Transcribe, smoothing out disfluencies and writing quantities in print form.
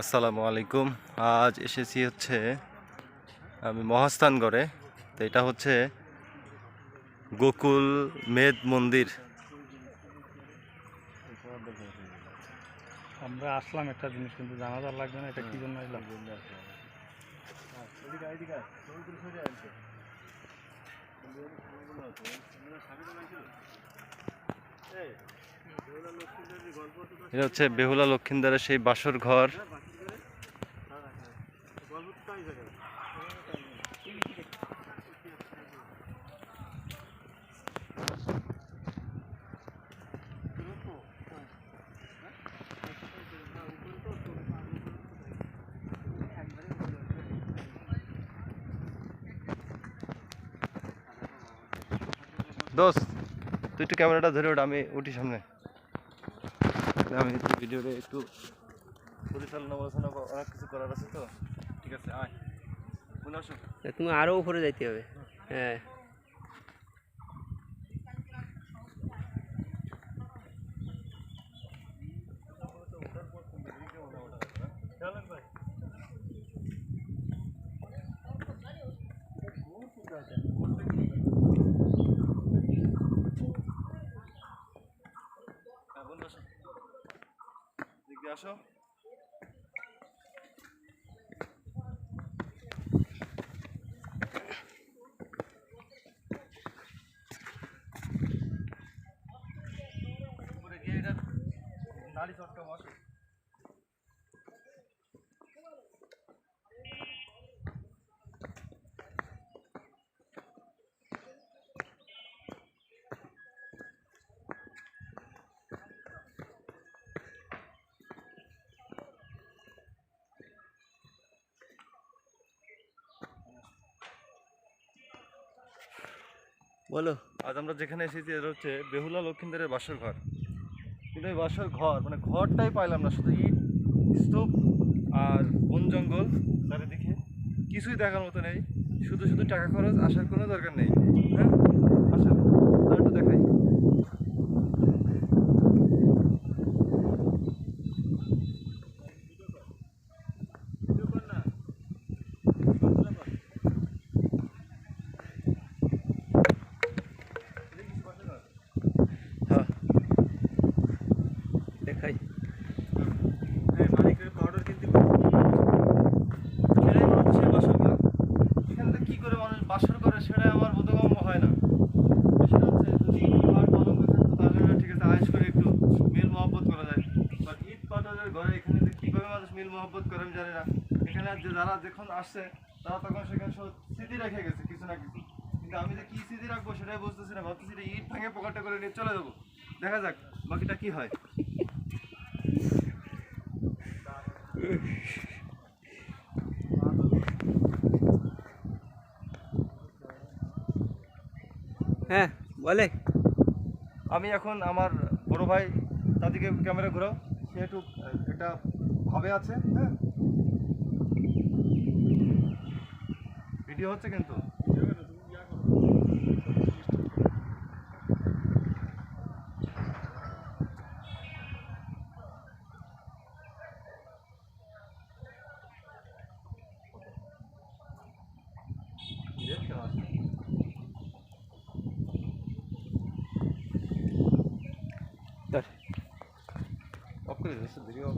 আসসালামু আলাইকুম। আজ এসেছি হচ্ছে আমি মহাস্থানগড়ে। তো এটা হচ্ছে গোকুল মেদ মন্দির। আমরা আসলাম একটা জিনিস কিন্তু জানাজার লাগবে না, এটা কি জন্য এলাম? এটা হচ্ছে বেহুলা লক্ষিন্দরের সেই বাসর ঘর। দোস্ত, তুই একটু ক্যামেরাটা ধরে ওঠ, আমি উঠি সামনে। আমি একটু ভিডিওতে একটু পরিচালনা অনেক কিছু করার আছে, তো ঠিক আছে আয় মনে আসো। তুমি আরো উপরে যাইতে হবে। হ্যাঁ, আসো। উপরে গিয়ে এটা নারী চটকা বসে। বলো। আজ আমরা যেখানে এসেছি এটা হচ্ছে বেহুলা লক্ষিন্দরের বাসর ঘর। কিন্তু এই বাসর ঘর মানে ঘরটাই পাইলাম না, শুধু ইট, স্তূপ আর বন জঙ্গল চারিদিকে, কিছুই দেখার মতো নেই। শুধু শুধু টাকা খরচ, আসার কোনো দরকার নেই। হ্যাঁ আসেন আর একটু দেখাই। হ্যাঁ দেখাই। পাউডার কিনতে সেটাই হচ্ছে বাসর ঘর। এখানে কি করে মানুষ বাসর করে সেটাই আমার বোধগম্য হয় না। সেটা হচ্ছে যদি ইট পাট অলঙ্কার থাকতো তাহলে ঠিক আছে, আয়েস করে একটু মিল মহব্বত করা যায়। বাট ইট পাটের ঘরে এখানে যে কীভাবে মানুষ মিল মহব্বত করে আমি জানি না। এখানে যে যারা যখন আসছে তারা তখন সেখানে সব স্মৃতি রেখে গেছে কিছু না কিছু, কিন্তু আমি যে কী স্মৃতি রাখবো সেটাই বুঝতেছি না। ভাবতেছি এটা ইট ভেঙে পকেটে করে নিয়ে চলে যাবো, দেখা যাক বাকিটা কি হয়। হ্যাঁ বলে। আমি এখন আমার বড় ভাই, তাদেরকে ক্যামেরা ঘোরাও, সে একটু একটা ভাবে আছে। হ্যাঁ ভিডিও হচ্ছে কিন্তু। অফ করে দিচ্ছে ভিডিও।